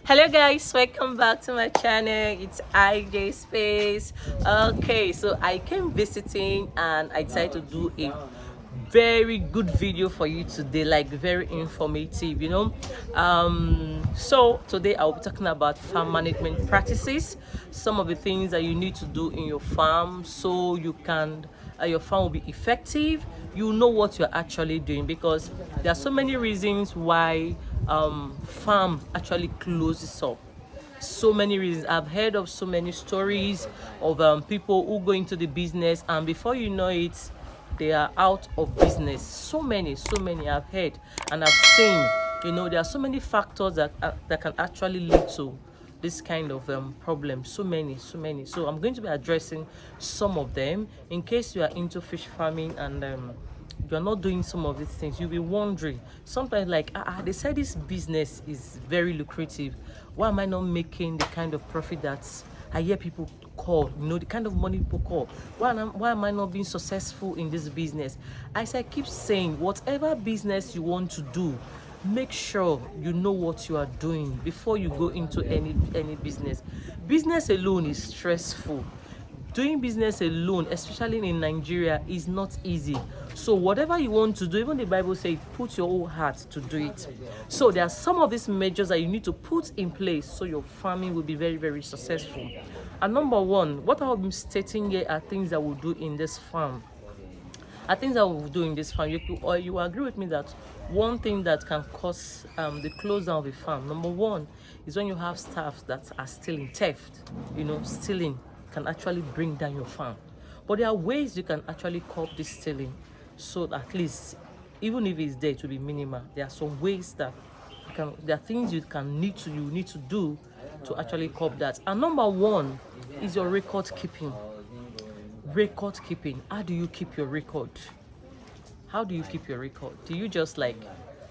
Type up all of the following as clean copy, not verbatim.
Hello guys, welcome back to my channel. It's IJ Space. Okay, so I came visiting and I decided to do a very good video for you today, like very informative, so today I'll be talking about farm management practices, some of the things that you need to do in your farm so you can your farm will be effective. You know what you're actually doing, because there are so many reasons why farm actually closes up. So many reasons. I've heard of so many stories of people who go into the business and before you know it, they are out of business. So many I've heard and I've seen. There are so many factors that can actually lead to this kind of problem. So many. So I'm going to be addressing some of them in case you are into fish farming and you're not doing some of these things. You'll be wondering sometimes, like, they say this business is very lucrative. Why am I not making the kind of profit that I hear people call, the kind of money people call? Why am I not being successful in this business? As I keep saying, whatever business you want to do, make sure you know what you are doing before you go into any business. Business alone is stressful. Doing business alone, especially in Nigeria, is not easy. So whatever you want to do, even the Bible says, put your whole heart to do it. So there are some of these measures that you need to put in place so your farming will be very, very successful. And number one, what I'm stating here are things that we'll do in this farm. You agree with me that one thing that can cause the close down of a farm, number one, is when you have staff that are stealing. Theft, stealing can actually bring down your farm. But there are ways you can actually curb this stealing, so at least, even if it's there, to be minimal. There are some ways that there are things you need to do to actually curb that. And number one is your record keeping. How do you keep your record? Do you just like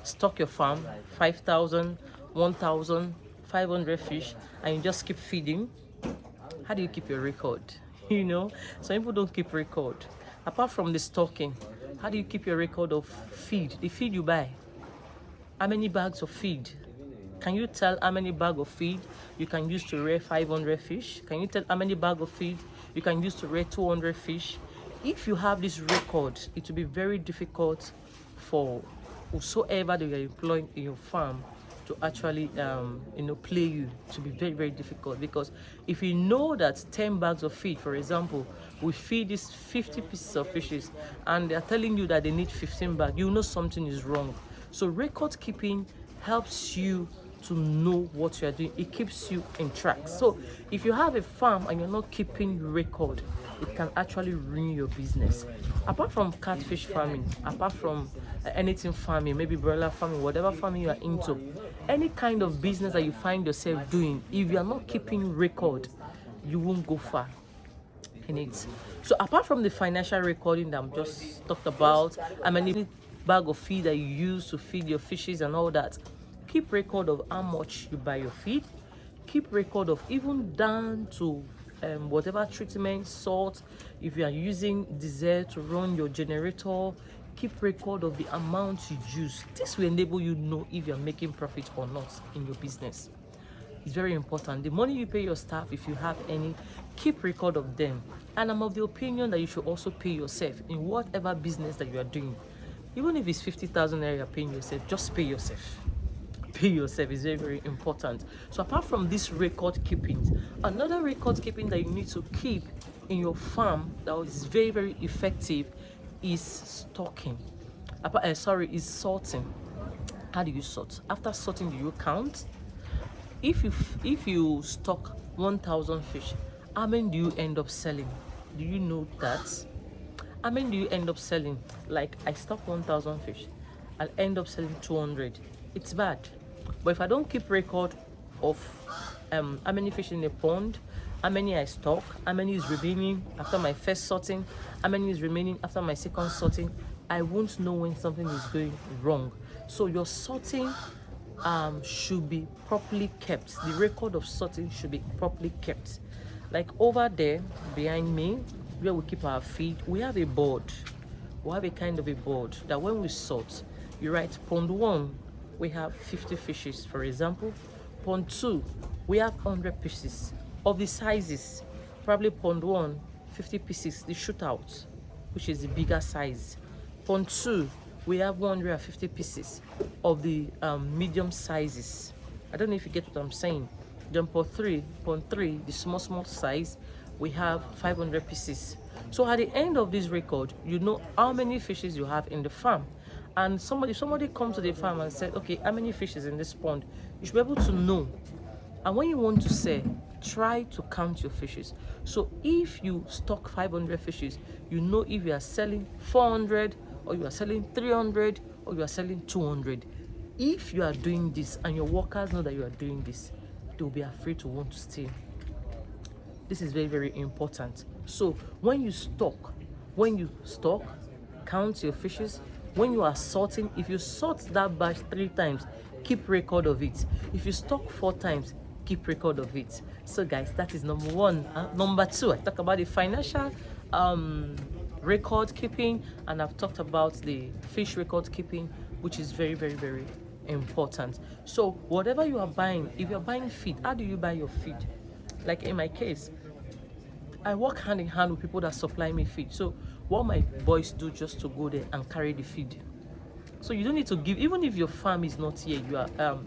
stock your farm 5,000, 1,000, 500 fish and you just keep feeding? How do you keep your record? Some people don't keep record. Apart from the stocking, how do you keep your record of the feed you buy? How many bags of feed? Can you tell how many bags of feed you can use to rear 500 fish? Can you tell how many bags of feed you can use to rear 200 fish? If you have this record, it will be very difficult for whosoever that you are employing in your farm to actually play you. To be very, very difficult, because if you know that 10 bags of feed, for example, we feed these 50 pieces of fishes and they are telling you that they need 15 bags, you know something is wrong. So record keeping helps you to know what you are doing. It keeps you in track. So if you have a farm and you're not keeping record, it can actually ruin your business. Apart from catfish farming, apart from anything farming, maybe broiler farming, whatever farming you are into, any kind of business that you find yourself doing, if you are not keeping record, you won't go far in it. So apart from the financial recording that I'm just talked about, how many bag of feed that you use to feed your fishes and all that, keep record of how much you buy your feed. Keep record of even down to whatever treatment, salt. If you are using diesel to run your generator, keep record of the amount you use. This will enable you to know if you're making profit or not in your business. It's very important. The money you pay your staff, if you have any, keep record of them. And I'm of the opinion that you should also pay yourself in whatever business that you are doing. Even if it's 50,000 naira you're paying yourself, just pay yourself. Pay yourself is very, very important. So apart from this record keeping, another record keeping that you need to keep in your farm that is very, very effective is stocking. Is sorting. How do you sort? After sorting, do you count? If you stock 1,000 fish, how many do you end up selling? Do you know that? How many do you end up selling? Like, I stock 1,000 fish, I'll end up selling 200. It's bad. But if I don't keep record of how many fish in a pond, how many I stock, how many is remaining after my first sorting, how many is remaining after my second sorting, I won't know when something is going wrong. So your sorting should be properly kept. The record of sorting should be properly kept. Like over there behind me, where we keep our feed, we have a board. We have a kind of a board that when we sort, you write pond 1, we have 50 fishes, for example. Pond 2, we have 100 pieces of the sizes. Probably pond 1, 50 pieces, the shootout, which is the bigger size. Pond 2, we have 150 pieces of the medium sizes. I don't know if you get what I'm saying. Then pond 3, the small size, we have 500 pieces. So at the end of this record, you know how many fishes you have in the farm. And if somebody comes to the farm and said, okay, how many fishes in this pond, you should be able to know. And when you want to sell, try to count your fishes. So if you stock 500 fishes, you know if you are selling 400, or you are selling 300, or you are selling 200. If you are doing this and your workers know that you are doing this, they will be afraid to want to steal. This is very, very important. So when you stock, count your fishes. When you are sorting, if you sort that batch 3 times, keep record of it. If you stock 4 times, keep record of it. So guys, that is number 1. Number 2, I talk about the financial record keeping, and I've talked about the fish record keeping, which is very, very, very important. So whatever you are buying, if you're buying feed, how do you buy your feed? Like in my case, I work hand in hand with people that supply me feed. So what my boys do just to go there and carry the feed. So you don't need to give, even if your farm is not here,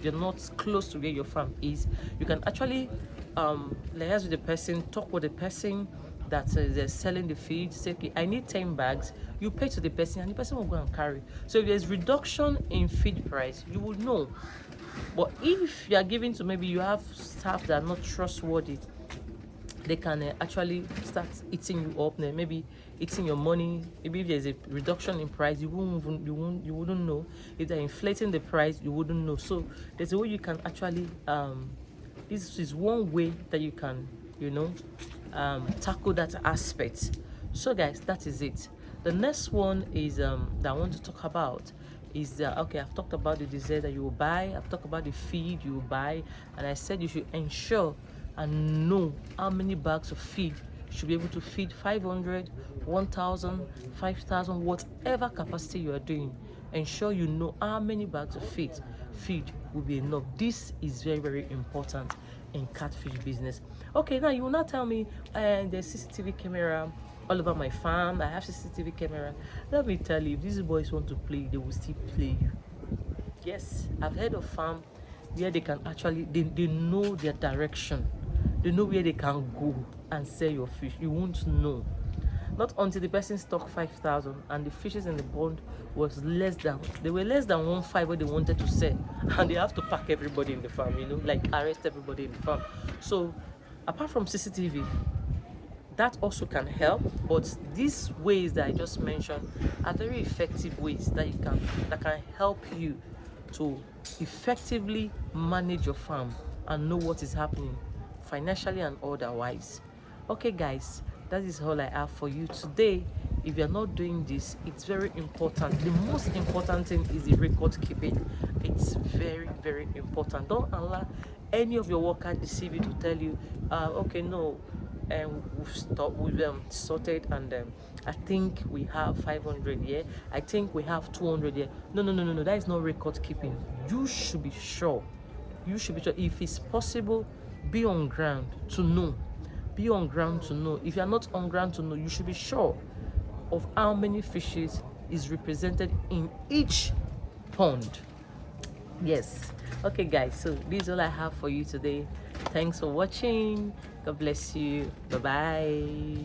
you're not close to where your farm is, you can actually liaise with the person, talk with the person that they're selling the feed, say, okay, I need 10 bags, you pay to the person and the person will go and carry. So if there's reduction in feed price, you will know. But if you are giving to, maybe you have staff that are not trustworthy, they can actually start eating you up, maybe eating your money. Maybe if there's a reduction in price, you wouldn't know. If they're inflating the price, you wouldn't know. So there's a way you can actually this is one way that you can tackle that aspect. So guys, that is it. The next one is that I want to talk about is okay, I've talked about the dessert that you will buy, I've talked about the feed you will buy, and I said you should ensure and know how many bags of feed you should be able to feed. 500, 1,000, 5,000, whatever capacity you are doing, ensure you know how many bags of feed will be enough. This is very, very important in catfish business. Okay, now you will not tell me there's CCTV camera all over my farm, I have CCTV camera. Let me tell you, if these boys want to play, they will still play you. Yes, I've heard of farm where they can actually, they know their direction. They know where they can go and sell your fish. You won't know. Not until the person stocked 5,000 and the fishes in the pond was less than 1.5 what they wanted to sell. And they have to pack everybody in the farm, like arrest everybody in the farm. So apart from CCTV, that also can help, but these ways that I just mentioned are very effective ways that can help you to effectively manage your farm and know what is happening financially and otherwise. Okay guys, that is all I have for you today. If you're not doing this, it's very important. The most important thing is the record keeping. It's very, very important. Don't allow any of your workers deceive you to tell you okay, no, we've sorted, and I think we have 500 here, I think we have 200 here. No, that is not record keeping. You should be sure. If it's possible, be on ground to know. If you're not on ground to know, you should be sure of how many fishes is represented in each pond. Yes. Okay guys, so this is all I have for you today. Thanks for watching. God bless you. Bye bye.